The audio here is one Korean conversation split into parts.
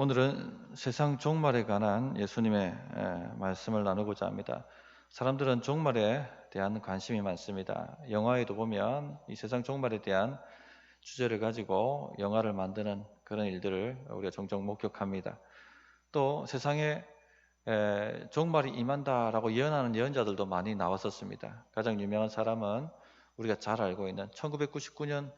오늘은 세상 종말에 관한 예수님의 말씀을 나누고자 합니다. 사람들은 종말에 대한 관심이 많습니다. 영화에도 보면 이 세상 종말에 대한 주제를 가지고 영화를 만드는 그런 일들을 우리가 종종 목격합니다. 또 세상에 종말이 임한다라고 예언하는 예언자들도 많이 나왔었습니다. 가장 유명한 사람은 우리가 잘 알고 있는 1999년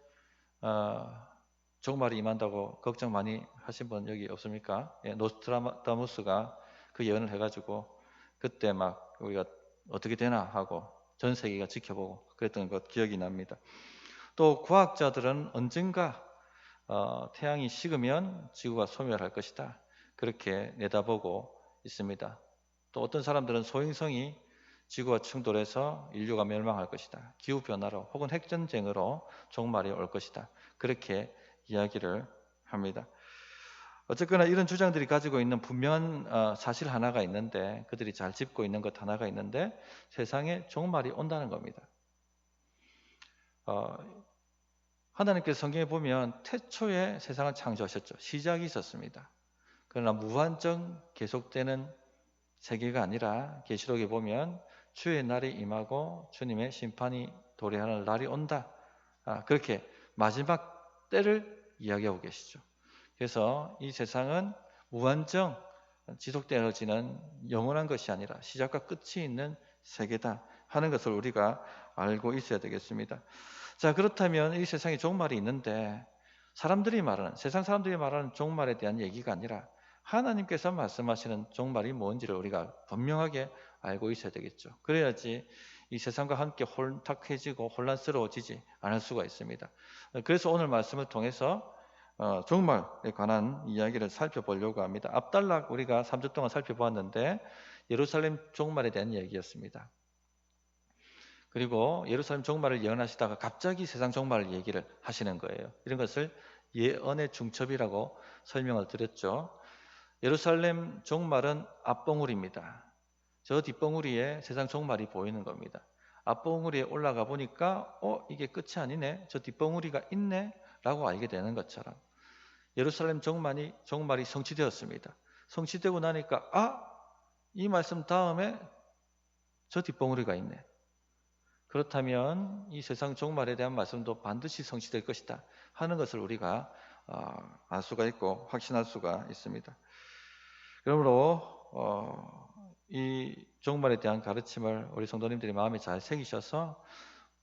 종말이 임한다고 걱정 많이 하신 분 여기 없습니까? 노스트라다무스가 그 예언을 해가지고 그때 막 우리가 어떻게 되나 하고 전 세계가 지켜보고 그랬던 것 기억이 납니다. 또 과학자들은 언젠가 태양이 식으면 지구가 소멸할 것이다, 그렇게 내다보고 있습니다. 또 어떤 사람들은 소행성이 지구와 충돌해서 인류가 멸망할 것이다, 기후변화로 혹은 핵전쟁으로 종말이 올 것이다, 그렇게 이야기를 합니다. 어쨌거나 이런 주장들이 가지고 있는 분명한 사실 하나가 있는데, 그들이 잘 짚고 있는 것 하나가 있는데, 세상에 종말이 온다는 겁니다. 하나님께서 성경에 보면 태초에 세상을 창조하셨죠. 시작이 있었습니다. 그러나 무한정 계속되는 세계가 아니라 계시록에 보면 주의 날이 임하고 주님의 심판이 도래하는 날이 온다, 그렇게 마지막 때를 이야기하고 계시죠. 그래서 이 세상은 무한정 지속되어지는 영원한 것이 아니라 시작과 끝이 있는 세계다 하는 것을 우리가 알고 있어야 되겠습니다. 자, 그렇다면 이 세상에 종말이 있는데 세상 사람들이 말하는 종말에 대한 얘기가 아니라 하나님께서 말씀하시는 종말이 뭔지를 우리가 분명하게 알고 있어야 되겠죠. 그래야지 이 세상과 함께 혼탁해지고 혼란스러워지지 않을 수가 있습니다. 그래서 오늘 말씀을 통해서 종말에 관한 이야기를 살펴보려고 합니다. 앞달락 우리가 3주 동안 살펴보았는데 예루살렘 종말에 대한 얘기였습니다. 그리고 예루살렘 종말을 예언하시다가 갑자기 세상 종말을 얘기를 하시는 거예요. 이런 것을 예언의 중첩이라고 설명을 드렸죠. 예루살렘 종말은 앞봉우리입니다. 저 뒷봉우리에 세상 종말이 보이는 겁니다. 앞봉우리에 올라가 보니까 이게 끝이 아니네, 저 뒷봉우리가 있네 라고 알게 되는 것처럼 예루살렘 종말이 성취되었습니다. 성취되고 나니까 이 말씀 다음에 저 뒷봉우리가 있네. 그렇다면 이 세상 종말에 대한 말씀도 반드시 성취될 것이다 하는 것을 우리가 알 수가 있고 확신할 수가 있습니다. 그러므로 이 종말에 대한 가르침을 우리 성도님들이 마음에 잘 새기셔서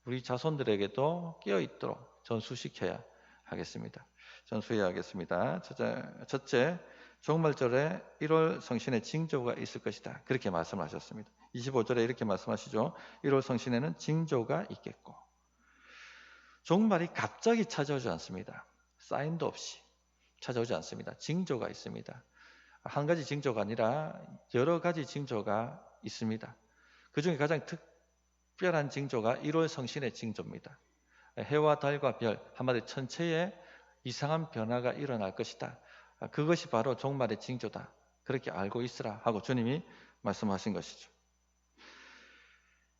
우리 자손들에게도 깨어있도록 전수시켜야 하겠습니다. 전수해야 하겠습니다. 첫째, 종말절에 1월 성신의 징조가 있을 것이다, 그렇게 말씀하셨습니다. 25절에 이렇게 말씀하시죠. 1월 성신에는 징조가 있겠고. 종말이 갑자기 찾아오지 않습니다. 사인도 없이 찾아오지 않습니다. 징조가 있습니다. 한 가지 징조가 아니라 여러 가지 징조가 있습니다. 그 중에 가장 특별한 징조가 1월 성신의 징조입니다. 해와 달과 별, 한마디로 천체에 이상한 변화가 일어날 것이다. 그것이 바로 종말의 징조다, 그렇게 알고 있으라 하고 주님이 말씀하신 것이죠.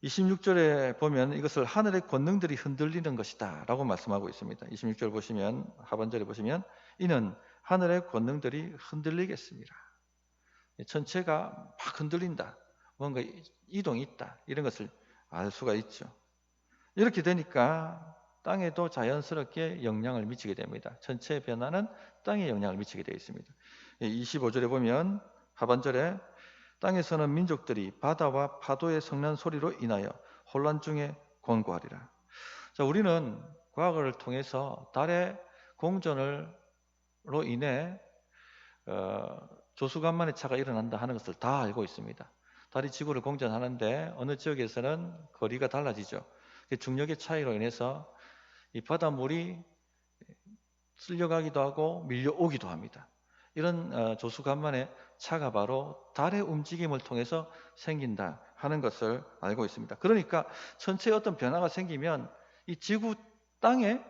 26절에 보면 이것을 하늘의 권능들이 흔들리는 것이다 라고 말씀하고 있습니다. 26절 보시면, 하반절에 보시면 이는 하늘의 권능들이 흔들리겠습니다. 천체가 막 흔들린다, 뭔가 이동이 있다, 이런 것을 알 수가 있죠. 이렇게 되니까 땅에도 자연스럽게 영향을 미치게 됩니다. 천체의 변화는 땅에 영향을 미치게 되어 있습니다. 25절에 보면 하반절에 땅에서는 민족들이 바다와 파도의 성난 소리로 인하여 혼란 중에 권고하리라. 자, 우리는 과거를 통해서 달의 공전으로 인해 조수간만의 차가 일어난다 하는 것을 다 알고 있습니다. 달이 지구를 공전하는데 어느 지역에서는 거리가 달라지죠. 중력의 차이로 인해서 이 바닷물이 쓸려가기도 하고 밀려오기도 합니다. 이런 조수간만의 차가 바로 달의 움직임을 통해서 생긴다 하는 것을 알고 있습니다. 그러니까 천체에 어떤 변화가 생기면 이 지구 땅에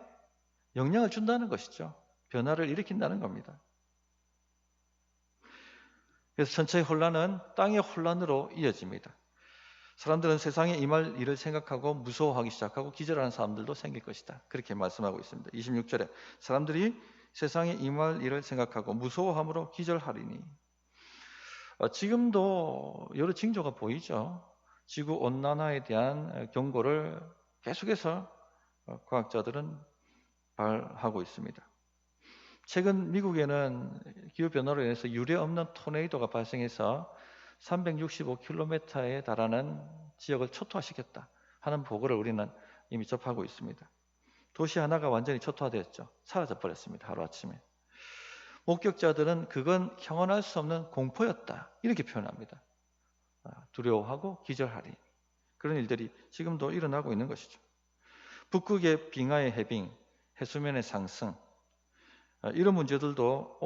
영향을 준다는 것이죠. 변화를 일으킨다는 겁니다. 그래서 천체의 혼란은 땅의 혼란으로 이어집니다. 사람들은 세상에 임할 일을 생각하고 무서워하기 시작하고 기절하는 사람들도 생길 것이다, 그렇게 말씀하고 있습니다. 26절에 사람들이 세상에 임할 일을 생각하고 무서워함으로 기절하리니. 지금도 여러 징조가 보이죠. 지구온난화에 대한 경고를 계속해서 과학자들은 발하고 있습니다. 최근 미국에는 기후변화로 인해서 유례 없는 토네이도가 발생해서 365km에 달하는 지역을 초토화시켰다 하는 보고를 우리는 이미 접하고 있습니다. 도시 하나가 완전히 초토화되었죠. 사라져 버렸습니다. 하루아침에. 목격자들은 그건 형언할 수 없는 공포였다 이렇게 표현합니다. 두려워하고 기절하리. 그런 일들이 지금도 일어나고 있는 것이죠. 북극의 빙하의 해빙, 해수면의 상승, 이런 문제들도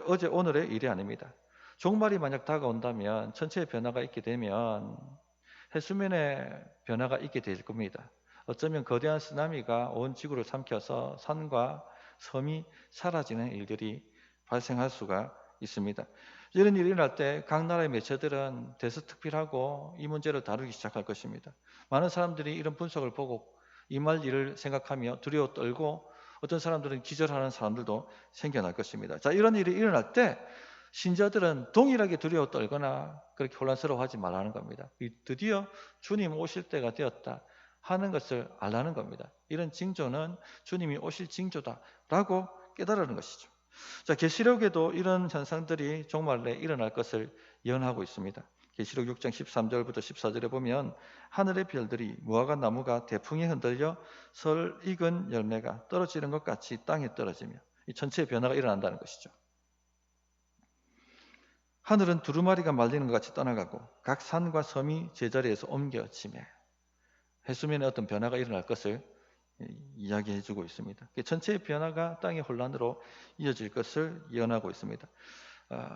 어제 오늘의 일이 아닙니다. 종말이 만약 다가온다면, 전체의 변화가 있게 되면 해수면의 변화가 있게 될 겁니다. 어쩌면 거대한 쓰나미가 온 지구를 삼켜서 산과 섬이 사라지는 일들이 발생할 수가 있습니다. 이런 일이 일어날 때 각 나라의 매체들은 대서특필하고 이 문제를 다루기 시작할 것입니다. 많은 사람들이 이런 분석을 보고 임할 일을 생각하며 두려워 떨고, 어떤 사람들은 기절하는 사람들도 생겨날 것입니다. 자, 이런 일이 일어날 때 신자들은 동일하게 두려워 떨거나 그렇게 혼란스러워하지 말라는 겁니다. 드디어 주님 오실 때가 되었다 하는 것을 알라는 겁니다. 이런 징조는 주님이 오실 징조다라고 깨달으는 것이죠. 자, 계시록에도 이런 현상들이 종말 내에 일어날 것을 예언하고 있습니다. 계시록 6장 13절부터 14절에 보면 하늘의 별들이 무화과 나무가 대풍에 흔들려 설 익은 열매가 떨어지는 것 같이 땅에 떨어지며 이 전체의 변화가 일어난다는 것이죠. 하늘은 두루마리가 말리는 것 같이 떠나가고 각 산과 섬이 제자리에서 옮겨지매, 해수면에 어떤 변화가 일어날 것을 이야기해주고 있습니다. 전체의 변화가 땅의 혼란으로 이어질 것을 예언하고 있습니다.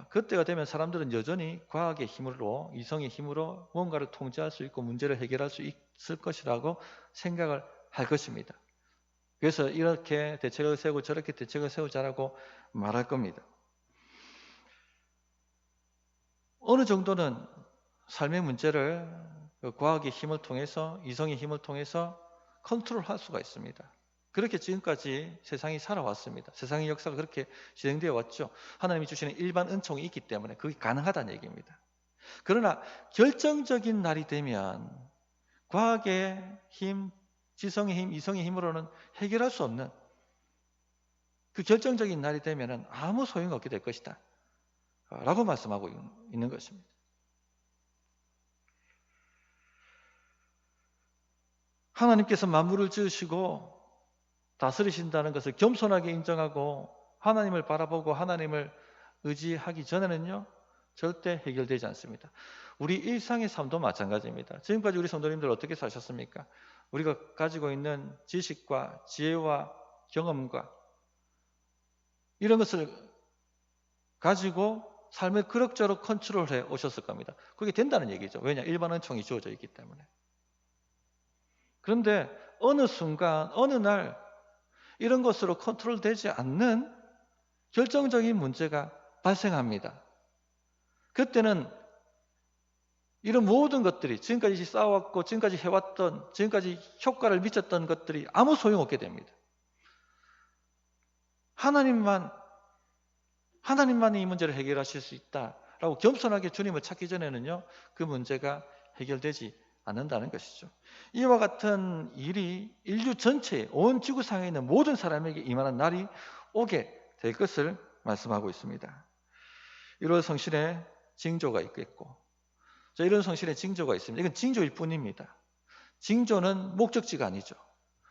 그때가 되면 사람들은 여전히 과학의 힘으로, 이성의 힘으로 뭔가를 통제할 수 있고 문제를 해결할 수 있을 것이라고 생각을 할 것입니다. 그래서 이렇게 대책을 세우고 저렇게 대책을 세우자라고 말할 겁니다. 어느 정도는 삶의 문제를 과학의 힘을 통해서, 이성의 힘을 통해서 컨트롤할 수가 있습니다. 그렇게 지금까지 세상이 살아왔습니다. 세상의 역사가 그렇게 진행되어 왔죠. 하나님이 주시는 일반 은총이 있기 때문에 그게 가능하다는 얘기입니다. 그러나 결정적인 날이 되면 과학의 힘, 지성의 힘, 이성의 힘으로는 해결할 수 없는 그 결정적인 날이 되면 아무 소용없게 될 것이다 라고 말씀하고 있는 것입니다. 하나님께서 만물을 지으시고 다스리신다는 것을 겸손하게 인정하고 하나님을 바라보고 하나님을 의지하기 전에는요, 절대 해결되지 않습니다. 우리 일상의 삶도 마찬가지입니다. 지금까지 우리 성도님들 어떻게 사셨습니까? 우리가 가지고 있는 지식과 지혜와 경험과 이런 것을 가지고 삶을 그럭저럭 컨트롤해 오셨을 겁니다. 그게 된다는 얘기죠. 왜냐? 일반 은총이 주어져 있기 때문에. 그런데 어느 순간, 어느 날 이런 것으로 컨트롤되지 않는 결정적인 문제가 발생합니다. 그때는 이런 모든 것들이 지금까지 쌓아왔고 지금까지 해왔던, 지금까지 효과를 미쳤던 것들이 아무 소용없게 됩니다. 하나님만이 이 문제를 해결하실 수 있다라고 겸손하게 주님을 찾기 전에는요, 그 문제가 해결되지 않는다는 것이죠. 이와 같은 일이 인류 전체에, 온 지구상에 있는 모든 사람에게 임하는 날이 오게 될 것을 말씀하고 있습니다. 1월 성신의 징조가 있겠고, 이런 성신의 징조가 있습니다. 이건 징조일 뿐입니다. 징조는 목적지가 아니죠.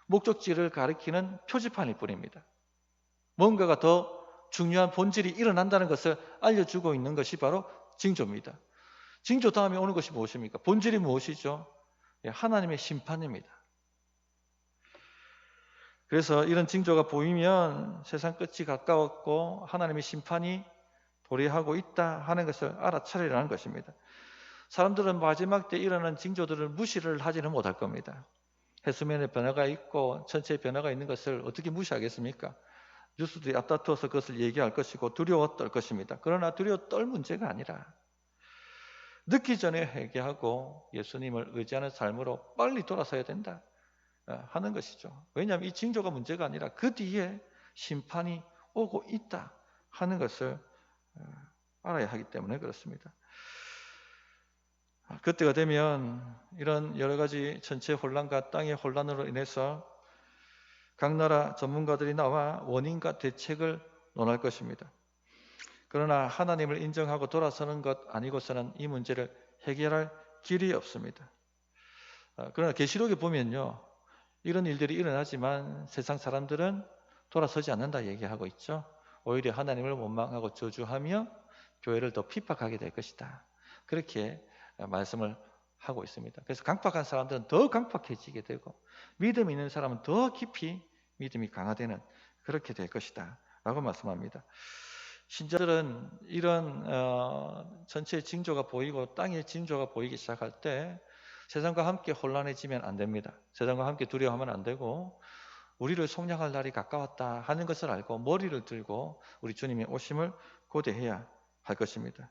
목적지를 가리키는 표지판일 뿐입니다. 뭔가가 더 중요한 본질이 일어난다는 것을 알려주고 있는 것이 바로 징조입니다. 징조 다음에 오는 것이 무엇입니까? 본질이 무엇이죠? 하나님의 심판입니다. 그래서 이런 징조가 보이면 세상 끝이 가까웠고 하나님의 심판이 도래하고 있다 하는 것을 알아차리라는 것입니다. 사람들은 마지막 때 일어나는 징조들을 무시를 하지는 못할 겁니다. 해수면에 변화가 있고 전체에 변화가 있는 것을 어떻게 무시하겠습니까? 뉴스들이 앞다투어서 그것을 얘기할 것이고 두려워 떨 것입니다. 그러나 두려워 떨 문제가 아니라 늦기 전에 회개하고 예수님을 의지하는 삶으로 빨리 돌아서야 된다 하는 것이죠. 왜냐하면 이 징조가 문제가 아니라 그 뒤에 심판이 오고 있다 하는 것을 알아야 하기 때문에 그렇습니다. 그때가 되면 이런 여러 가지 전체 혼란과 땅의 혼란으로 인해서 각 나라 전문가들이 나와 원인과 대책을 논할 것입니다. 그러나 하나님을 인정하고 돌아서는 것 아니고서는 이 문제를 해결할 길이 없습니다. 그러나 계시록에 보면요, 이런 일들이 일어나지만 세상 사람들은 돌아서지 않는다 얘기하고 있죠. 오히려 하나님을 원망하고 저주하며 교회를 더 핍박하게 될 것이다. 그렇게 말씀을 하고 있습니다. 그래서 강팍한 사람들은 더 강팍해지게 되고 믿음 있는 사람은 더 깊이 믿음이 강화되는 그렇게 될 것이다 라고 말씀합니다. 신자들은 이런 전체의 징조가 보이고 땅의 징조가 보이기 시작할 때 세상과 함께 혼란해지면 안 됩니다. 세상과 함께 두려워하면 안 되고 우리를 속량할 날이 가까웠다 하는 것을 알고 머리를 들고 우리 주님의 오심을 고대해야 할 것입니다.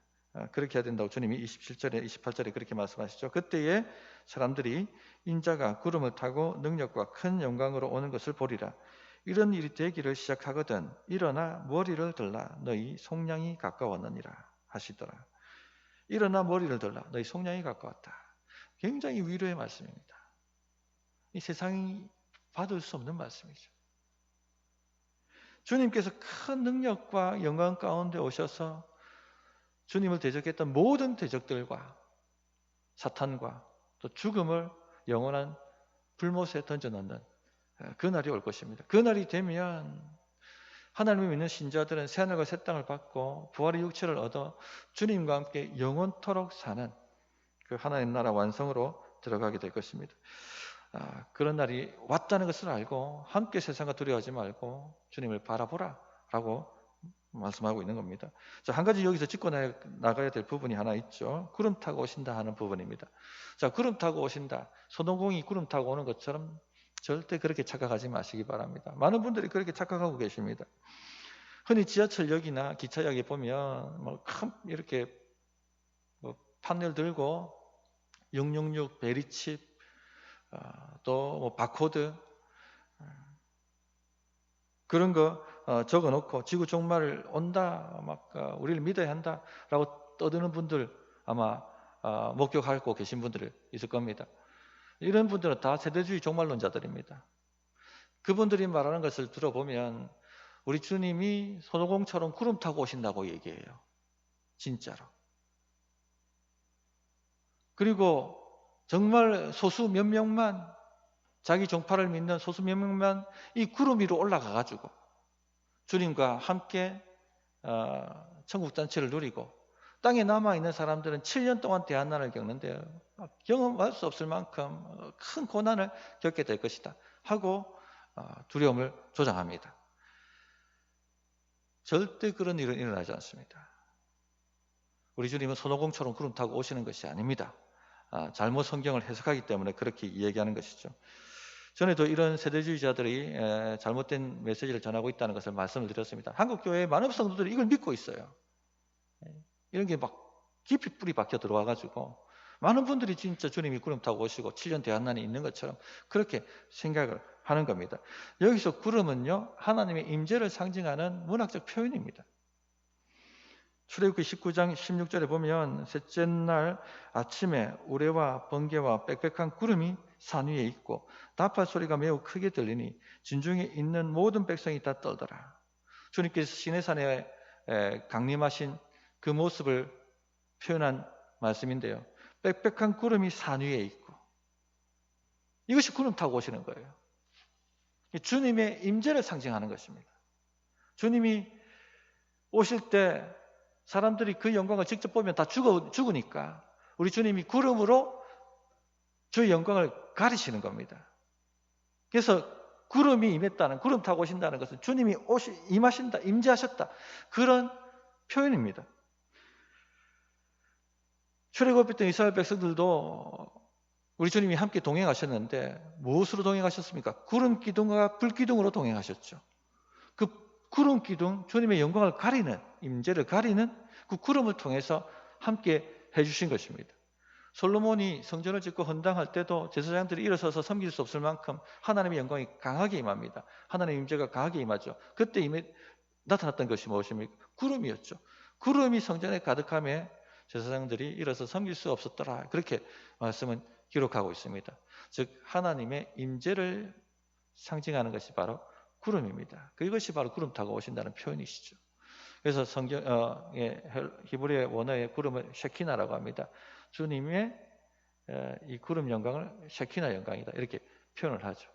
그렇게 해야 된다고 주님이 27절에 28절에 그렇게 말씀하시죠. 그때에 사람들이 인자가 구름을 타고 능력과 큰 영광으로 오는 것을 보리라. 이런 일이 되기를 시작하거든 일어나 머리를 들라 너희 속량이 가까웠느니라 하시더라. 일어나 머리를 들라 너희 속량이 가까웠다. 굉장히 위로의 말씀입니다. 이 세상이 받을 수 없는 말씀이죠. 주님께서 큰 능력과 영광 가운데 오셔서 주님을 대적했던 모든 대적들과 사탄과 또 죽음을 영원한 불못에 던져넣는 그 날이 올 것입니다. 그 날이 되면 하나님을 믿는 신자들은 새하늘과 새 땅을 받고 부활의 육체를 얻어 주님과 함께 영원토록 사는 그 하나님 나라 완성으로 들어가게 될 것입니다. 그런 날이 왔다는 것을 알고 함께 세상과 두려워하지 말고 주님을 바라보라 라고 말씀하고 있는 겁니다. 자, 한 가지 여기서 짚고 나가야 될 부분이 하나 있죠. 구름 타고 오신다 하는 부분입니다. 자, 구름 타고 오신다. 손오공이 구름 타고 오는 것처럼 절대 그렇게 착각하지 마시기 바랍니다. 많은 분들이 그렇게 착각하고 계십니다. 흔히 지하철역이나 기차역에 보면 큰 이렇게 판넬 들고 666 베리칩 또 바코드 그런 거 적어놓고 지구 종말을 온다, 우리를 믿어야 한다라고 떠드는 분들 아마 목격하고 계신 분들 있을 겁니다. 이런 분들은 다 세대주의 종말론자들입니다. 그분들이 말하는 것을 들어보면 우리 주님이 손오공처럼 구름 타고 오신다고 얘기해요. 진짜로. 그리고 정말 소수 몇 명만 자기 종파를 믿는 소수 몇 명만 이 구름 위로 올라가가지고 주님과 함께 천국잔치를 누리고 땅에 남아있는 사람들은 7년 동안 대한난을 겪는데요. 경험할 수 없을 만큼 큰 고난을 겪게 될 것이다 하고 두려움을 조장합니다. 절대 그런 일은 일어나지 않습니다. 우리 주님은 손오공처럼 구름 타고 오시는 것이 아닙니다. 잘못 성경을 해석하기 때문에 그렇게 이야기하는 것이죠. 전에도 이런 세대주의자들이 잘못된 메시지를 전하고 있다는 것을 말씀을 드렸습니다. 한국 교회의 많은 성도들이 이걸 믿고 있어요. 이런 게 막 깊이 뿌리 박혀 들어와가지고 많은 분들이 진짜 주님이 구름 타고 오시고 7년 대한난이 있는 것처럼 그렇게 생각을 하는 겁니다. 여기서 구름은요 하나님의 임재를 상징하는 문학적 표현입니다. 출애굽기 19장 16절에 보면 셋째 날 아침에 우레와 번개와 빽빽한 구름이 산 위에 있고 나팔 소리가 매우 크게 들리니 진중에 있는 모든 백성이 다 떨더라. 주님께서 시내산에 강림하신 그 모습을 표현한 말씀인데요. 빽빽한 구름이 산 위에 있고 이것이 구름 타고 오시는 거예요. 주님의 임재를 상징하는 것입니다. 주님이 오실 때 사람들이 그 영광을 직접 보면 다 죽으니까 우리 주님이 구름으로 주의 영광을 가리시는 겁니다. 그래서 구름이 임했다는, 구름 타고 오신다는 것은 주님이 임하신다, 임재하셨다 그런 표현입니다. 출애굽했던 이스라엘 백성들도 우리 주님이 함께 동행하셨는데 무엇으로 동행하셨습니까? 구름 기둥과 불 기둥으로 동행하셨죠. 그 구름 기둥, 주님의 영광을 가리는, 임재를 가리는 그 구름을 통해서 함께 해주신 것입니다. 솔로몬이 성전을 짓고 헌당할 때도 제사장들이 일어서서 섬길 수 없을 만큼 하나님의 영광이 강하게 임합니다. 하나님의 임재가 강하게 임하죠. 그때 나타났던 것이 무엇입니까? 구름이었죠. 구름이 성전에 가득함에 제사장들이 일어서 섬길 수 없었더라. 그렇게 말씀은 기록하고 있습니다. 즉 하나님의 임재를 상징하는 것이 바로 구름입니다. 그것이 바로 구름 타고 오신다는 표현이시죠. 그래서 히브리의 원어의 구름을 셰키나라고 합니다. 주님의 이 구름 영광을 셰키나 영광이다 이렇게 표현을 하죠.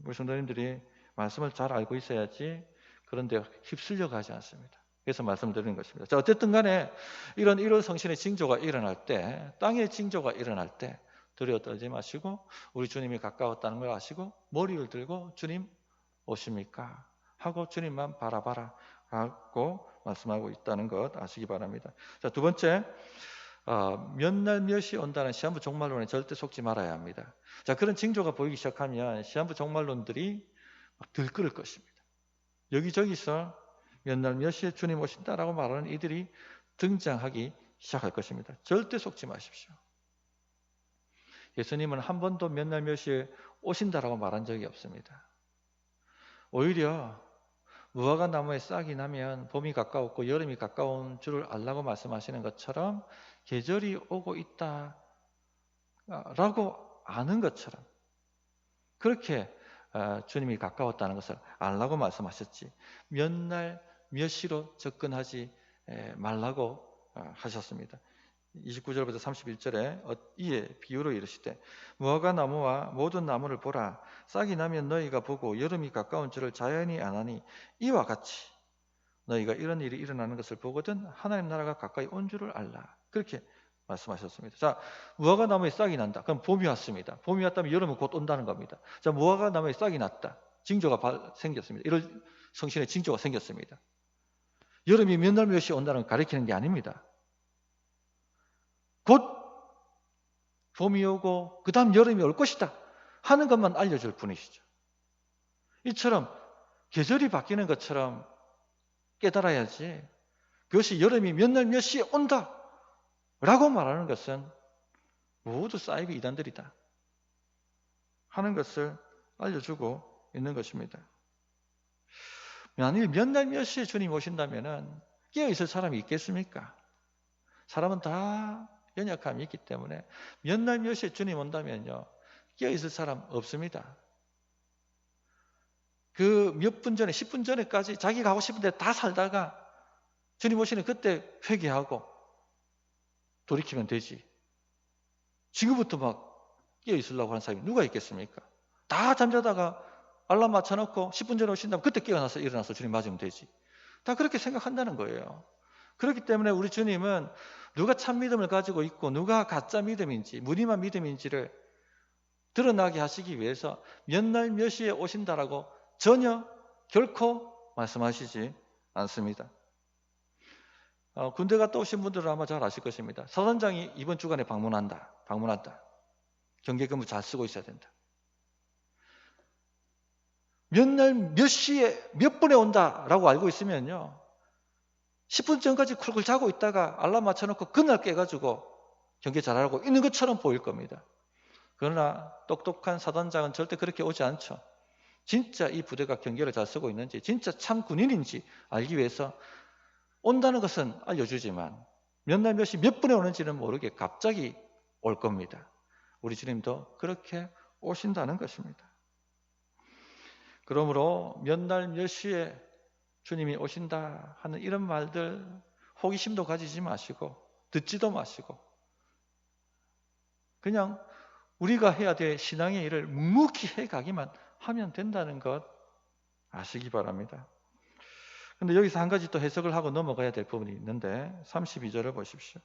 우리 성도님들이 말씀을 잘 알고 있어야지 그런데 휩쓸려 가지 않습니다. 그래서 말씀드리는 것입니다. 자, 어쨌든 간에 이런 1월 성신의 징조가 일어날 때, 땅의 징조가 일어날 때 두려워 떨지 마시고 우리 주님이 가까웠다는 걸 아시고 머리를 들고 주님 오십니까? 하고 주님만 바라봐라 하고 말씀하고 있다는 것 아시기 바랍니다. 자, 두 번째, 몇 날 몇이 온다는 시한부 종말론에 절대 속지 말아야 합니다. 자, 그런 징조가 보이기 시작하면 시한부 종말론들이 막 들끓을 것입니다. 여기저기서 몇 날 몇 시에 주님 오신다라고 말하는 이들이 등장하기 시작할 것입니다. 절대 속지 마십시오. 예수님은 한 번도 몇 날 몇 시에 오신다라고 말한 적이 없습니다. 오히려 무화과 나무에 싹이 나면 봄이 가까웠고 여름이 가까운 줄을 알라고 말씀하시는 것처럼 계절이 오고 있다라고 아는 것처럼 그렇게 주님이 가까웠다는 것을 알라고 말씀하셨지 몇 날 몇 시로 접근하지 말라고 하셨습니다. 29절부터 31절에 이에 비유로 이르시되 무화과 나무와 모든 나무를 보라 싹이 나면 너희가 보고 여름이 가까운 줄을 자연히 아나니 이와 같이 너희가 이런 일이 일어나는 것을 보거든 하나님 나라가 가까이 온 줄을 알라 그렇게 말씀하셨습니다. 자, 무화과 나무에 싹이 난다. 그럼 봄이 왔습니다. 봄이 왔다면 여름은 곧 온다는 겁니다. 자, 무화과 나무에 싹이 났다. 징조가 생겼습니다. 이런 성신의 징조가 생겼습니다. 여름이 몇 날 몇시 온다는 걸 가리키는 게 아닙니다. 곧 봄이 오고 그 다음 여름이 올 것이다 하는 것만 알려줄 뿐이시죠. 이처럼 계절이 바뀌는 것처럼 깨달아야지 그것이 여름이 몇 날 몇 시에 온다 라고 말하는 것은 모두 사이비 이단들이다 하는 것을 알려주고 있는 것입니다. 만일 몇 날 몇 시에 주님 오신다면 깨어있을 사람이 있겠습니까? 사람은 다 연약함이 있기 때문에 몇 날 몇 시에 주님 온다면요 깨어있을 사람 없습니다. 그 몇 분 전에 10분 전에까지 자기가 하고 싶은 데 다 살다가 주님 오시는 그때 회개하고 돌이키면 되지. 지금부터 막 깨어있으려고 하는 사람이 누가 있겠습니까? 다 잠자다가 알람 맞춰놓고 10분 전에 오신다면 그때 깨어나서 일어나서 주님 맞으면 되지. 다 그렇게 생각한다는 거예요. 그렇기 때문에 우리 주님은 누가 참 믿음을 가지고 있고 누가 가짜 믿음인지 무늬만 믿음인지를 드러나게 하시기 위해서 몇 날 몇 시에 오신다라고 전혀 결코 말씀하시지 않습니다. 군대 갔다 오신 분들은 아마 잘 아실 것입니다. 사단장이 이번 주간에 방문한다. 경계근무 잘 쓰고 있어야 된다. 몇 날 몇 시에 몇 분에 온다라고 알고 있으면요 10분 전까지 쿨쿨 자고 있다가 알람 맞춰놓고 그날 깨가지고 경계 잘하고 있는 것처럼 보일 겁니다. 그러나 똑똑한 사단장은 절대 그렇게 오지 않죠. 진짜 이 부대가 경계를 잘 쓰고 있는지 진짜 참 군인인지 알기 위해서 온다는 것은 알려주지만 몇 날 몇 시 몇 분에 오는지는 모르게 갑자기 올 겁니다. 우리 주님도 그렇게 오신다는 것입니다. 그러므로 몇 날 몇 시에 주님이 오신다 하는 이런 말들 호기심도 가지지 마시고 듣지도 마시고 그냥 우리가 해야 될 신앙의 일을 묵묵히 해가기만 하면 된다는 것 아시기 바랍니다. 그런데 여기서 한 가지 또 해석을 하고 넘어가야 될 부분이 있는데 32절을 보십시오.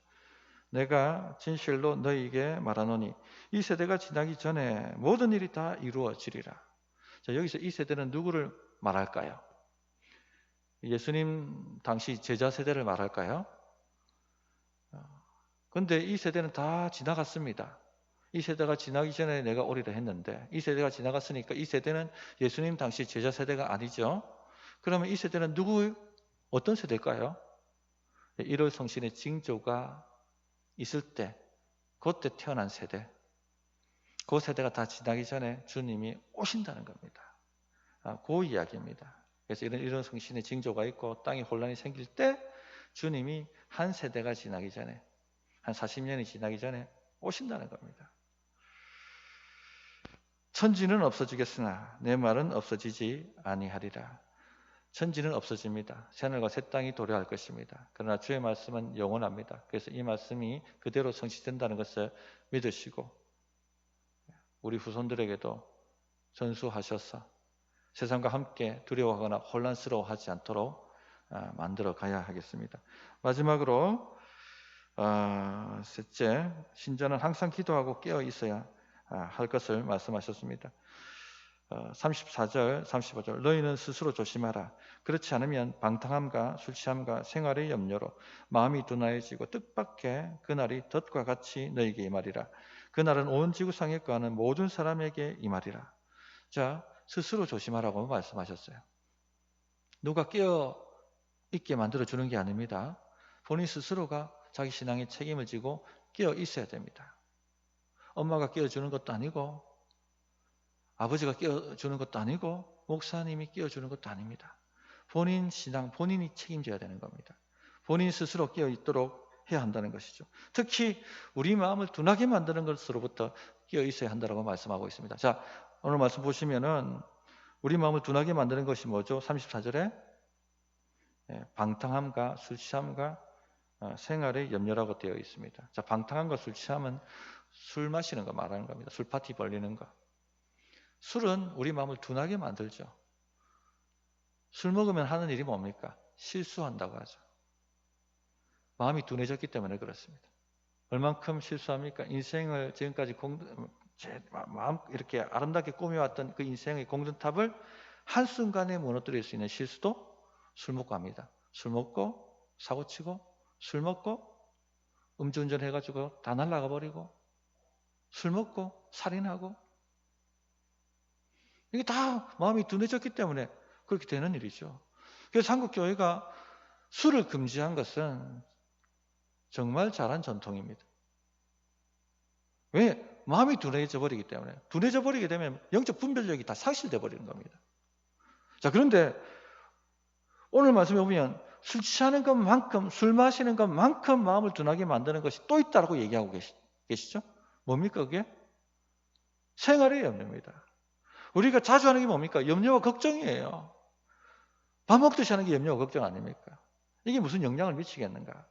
내가 진실로 너희에게 말하노니 이 세대가 지나기 전에 모든 일이 다 이루어지리라. 자, 여기서 이 세대는 누구를 말할까요? 예수님 당시 제자 세대를 말할까요? 그런데 이 세대는 다 지나갔습니다. 이 세대가 지나기 전에 내가 오리라 했는데 이 세대가 지나갔으니까 이 세대는 예수님 당시 제자 세대가 아니죠. 그러면 이 세대는 어떤 세대일까요? 1월 성신의 징조가 있을 때 그때 태어난 세대, 그 세대가 다 지나기 전에 주님이 오신다는 겁니다. 그 이야기입니다. 그래서 이런 성신의 징조가 있고 땅에 혼란이 생길 때 주님이 한 세대가 지나기 전에, 한 40년이 지나기 전에 오신다는 겁니다. 천지는 없어지겠으나 내 말은 없어지지 아니하리라. 천지는 없어집니다. 새하늘과 새 땅이 도래할 것입니다. 그러나 주의 말씀은 영원합니다. 그래서 이 말씀이 그대로 성취된다는 것을 믿으시고 우리 후손들에게도 전수하셔서 세상과 함께 두려워하거나 혼란스러워하지 않도록 만들어 가야 하겠습니다. 마지막으로 셋째, 신자는 항상 기도하고 깨어 있어야 할 것을 말씀하셨습니다. 34절, 35절 너희는 스스로 조심하라. 그렇지 않으면 방탕함과 술 취함과 생활의 염려로 마음이 둔하여지고 뜻밖의 그날이 덫과 같이 너희에게 임하리라. 그날은 온 지구상에 거하는 모든 사람에게 임하리라. 자, 스스로 조심하라고 말씀하셨어요. 누가 깨어 있게 만들어주는 게 아닙니다. 본인 스스로가 자기 신앙의 책임을 지고 깨어 있어야 됩니다. 엄마가 깨어주는 것도 아니고 아버지가 깨워주는 것도 아니고 목사님이 깨워주는 것도 아닙니다. 본인 신앙, 본인이 책임져야 되는 겁니다. 본인 스스로 깨어있도록 해야 한다는 것이죠. 특히 우리 마음을 둔하게 만드는 것으로부터 깨어있어야 한다고 말씀하고 있습니다. 자, 오늘 말씀 보시면은 우리 마음을 둔하게 만드는 것이 뭐죠? 34절에 방탕함과 술 취함과 생활의 염려라고 되어 있습니다. 자, 방탕함과 술 취함은 술 마시는 거 말하는 겁니다. 술 파티 벌리는 거. 술은 우리 마음을 둔하게 만들죠. 술 먹으면 하는 일이 뭡니까? 실수한다고 하죠. 마음이 둔해졌기 때문에 그렇습니다. 얼만큼 실수합니까? 인생을 지금까지 마음 이렇게 아름답게 꾸며왔던 그 인생의 공든탑을 한순간에 무너뜨릴 수 있는 실수도 술 먹고 합니다. 술 먹고 사고치고 술 먹고 음주운전 해가지고 다 날아가 버리고 술 먹고 살인하고 이게 다 마음이 둔해졌기 때문에 그렇게 되는 일이죠. 그래서 한국 교회가 술을 금지한 것은 정말 잘한 전통입니다. 왜? 마음이 둔해져 버리기 때문에. 둔해져 버리게 되면 영적 분별력이 다 상실돼 버리는 겁니다. 자, 그런데 오늘 말씀에 보면 술 취하는 것만큼, 술 마시는 것만큼 마음을 둔하게 만드는 것이 또 있다고 얘기하고 계시죠? 뭡니까 그게? 생활의 염려입니다. 우리가 자주 하는 게 뭡니까? 염려와 걱정이에요. 밥 먹듯이 하는 게 염려와 걱정 아닙니까? 이게 무슨 영향을 미치겠는가?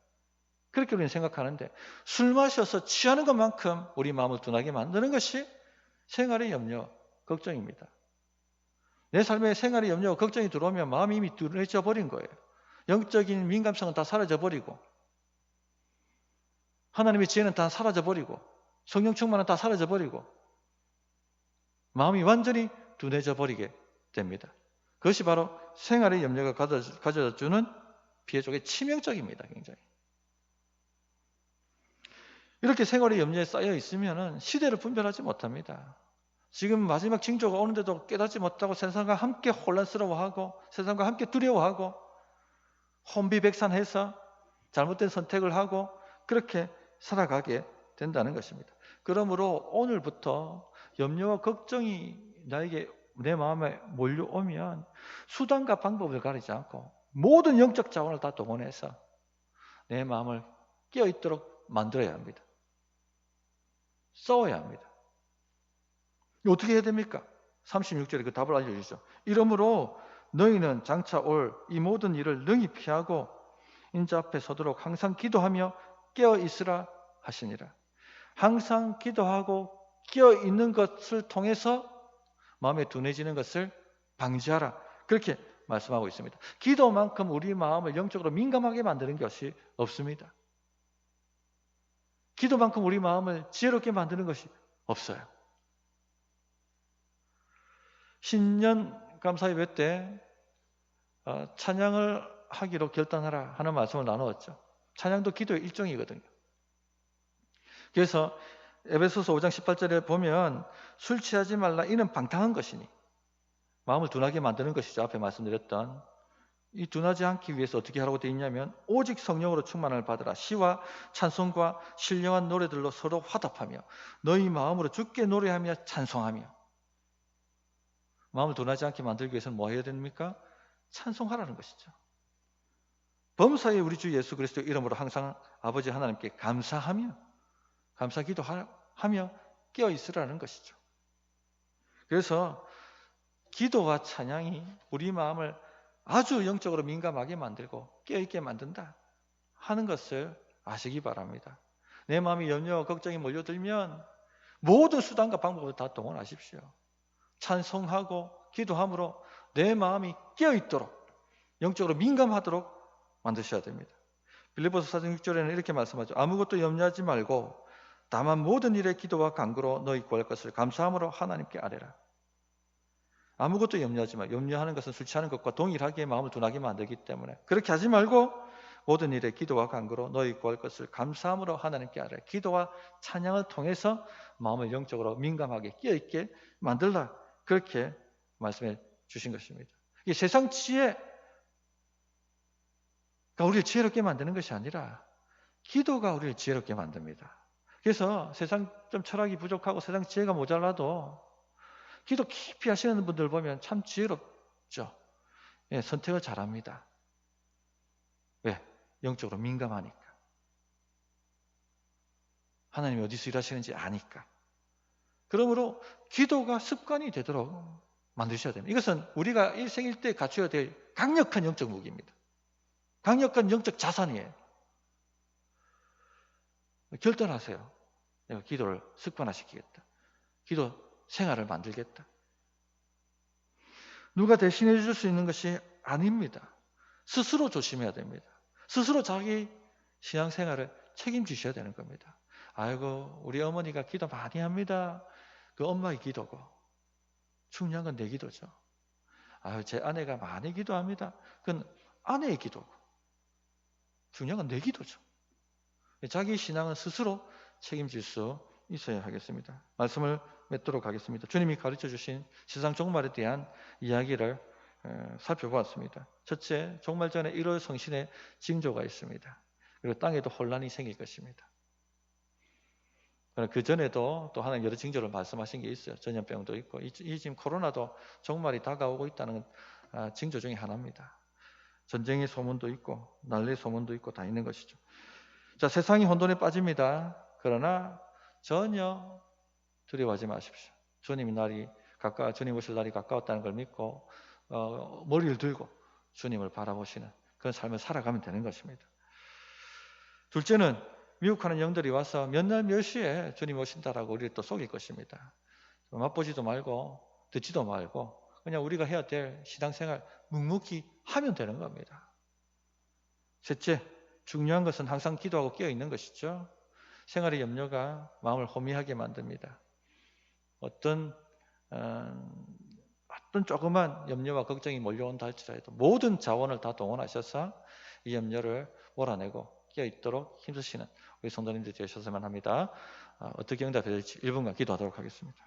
그렇게 우리는 생각하는데 술 마셔서 취하는 것만큼 우리 마음을 둔하게 만드는 것이 생활의 염려, 걱정입니다. 내 삶에 생활의 염려와 걱정이 들어오면 마음이 이미 둔해져 버린 거예요. 영적인 민감성은 다 사라져 버리고 하나님의 지혜는 다 사라져 버리고 성령 충만은 다 사라져 버리고 마음이 완전히 둔해져 버리게 됩니다. 그것이 바로 생활의 염려가 가져다 주는 피해 쪽에 치명적입니다. 굉장히. 이렇게 생활의 염려에 쌓여 있으면 시대를 분별하지 못합니다. 지금 마지막 징조가 오는데도 깨닫지 못하고 세상과 함께 혼란스러워하고 세상과 함께 두려워하고 혼비백산해서 잘못된 선택을 하고 그렇게 살아가게 된다는 것입니다. 그러므로 오늘부터 염려와 걱정이 나에게 내 마음에 몰려오면 수단과 방법을 가리지 않고 모든 영적 자원을 다 동원해서 내 마음을 깨어있도록 만들어야 합니다. 싸워야 합니다. 어떻게 해야 됩니까? 36절에 그 답을 알려주시죠. 이러므로 너희는 장차 올 이 모든 일을 능히 피하고 인자 앞에 서도록 항상 기도하며 깨어있으라 하시니라. 항상 기도하고 깨어있는 것을 통해서 마음에 둔해지는 것을 방지하라. 그렇게 말씀하고 있습니다. 기도만큼 우리 마음을 영적으로 민감하게 만드는 것이 없습니다. 기도만큼 우리 마음을 지혜롭게 만드는 것이 없어요. 신년 감사 예배 때 찬양을 하기로 결단하라 하는 말씀을 나누었죠. 찬양도 기도의 일종이거든요. 그래서 에베소서 5장 18절에 보면 술 취하지 말라 이는 방탕한 것이니 마음을 둔하게 만드는 것이죠. 앞에 말씀드렸던 이 둔하지 않기 위해서 어떻게 하라고 되어 있냐면 오직 성령으로 충만을 받으라. 시와 찬송과 신령한 노래들로 서로 화답하며 너희 마음으로 주께 노래하며 찬송하며. 마음을 둔하지 않게 만들기 위해서는 뭐 해야 됩니까? 찬송하라는 것이죠. 범사에 우리 주 예수 그리스도 이름으로 항상 아버지 하나님께 감사하며 감사 기도하며 깨어 있으라는 것이죠. 그래서 기도와 찬양이 우리 마음을 아주 영적으로 민감하게 만들고 깨어있게 만든다 하는 것을 아시기 바랍니다. 내 마음이 염려와 걱정이 몰려들면 모든 수단과 방법을 다 동원하십시오. 찬송하고 기도함으로 내 마음이 깨어있도록 영적으로 민감하도록 만드셔야 됩니다. 빌립보서 4장 6절에는 이렇게 말씀하죠. 아무것도 염려하지 말고 다만 모든 일에 기도와 간구로 너희 구할 것을 감사함으로 하나님께 아뢰라. 아무것도 염려하지 마. 염려하는 것은 술 취하는 것과 동일하게 마음을 둔하게 만들기 때문에 그렇게 하지 말고 모든 일에 기도와 간구로 너희 구할 것을 감사함으로 하나님께 아뢰라. 기도와 찬양을 통해서 마음을 영적으로 민감하게 깨어있게 만들라. 그렇게 말씀해 주신 것입니다. 이 세상 지혜가 우리를 지혜롭게 만드는 것이 아니라 기도가 우리를 지혜롭게 만듭니다. 그래서 세상 좀 철학이 부족하고 세상 지혜가 모자라도 기도 깊이 하시는 분들 보면 참 지혜롭죠. 예, 선택을 잘합니다. 왜? 영적으로 민감하니까. 하나님이 어디서 일하시는지 아니까. 그러므로 기도가 습관이 되도록 만드셔야 됩니다. 이것은 우리가 일생일 때 갖춰야 될 강력한 영적 무기입니다. 강력한 영적 자산이에요. 결단하세요. 내가 기도를 습관화시키겠다. 기도 생활을 만들겠다. 누가 대신해 줄 수 있는 것이 아닙니다. 스스로 조심해야 됩니다. 스스로 자기 신앙생활을 책임지셔야 되는 겁니다. 아이고 우리 어머니가 기도 많이 합니다. 그 엄마의 기도고 중요한 건 내 기도죠. 아유 제 아내가 많이 기도합니다. 그건 아내의 기도고 중요한 건 내 기도죠. 자기 신앙은 스스로 책임질 수 있어야 하겠습니다. 말씀을 맺도록 하겠습니다. 주님이 가르쳐 주신 세상 종말에 대한 이야기를 살펴보았습니다. 첫째, 종말 전에 1월 성신의 징조가 있습니다. 그리고 땅에도 혼란이 생길 것입니다. 그 전에도 또 하나님 여러 징조를 말씀하신 게 있어요. 전염병도 있고 이 지금 코로나도 종말이 다가오고 있다는 징조 중에 하나입니다. 전쟁의 소문도 있고 난리의 소문도 있고 다 있는 것이죠. 자, 세상이 혼돈에 빠집니다. 그러나 전혀 두려워하지 마십시오. 주님 오실 날이 가까웠다는 걸 믿고 머리를 들고 주님을 바라보시는 그런 삶을 살아가면 되는 것입니다. 둘째는 미혹하는 영들이 와서 몇 날 몇 시에 주님 오신다라고 우리를 또 속일 것입니다. 맛보지도 말고 듣지도 말고 그냥 우리가 해야 될 신앙생활 묵묵히 하면 되는 겁니다. 셋째, 중요한 것은 항상 기도하고 깨어있는 것이죠. 생활의 염려가 마음을 호미하게 만듭니다. 어떤 조그만 염려와 걱정이 몰려온다 할지라도 모든 자원을 다 동원하셔서 이 염려를 몰아내고 깨어있도록 힘쓰시는 우리 성도님들 되셨으면 합니다. 어떻게 응답해야 될지 1분간 기도하도록 하겠습니다.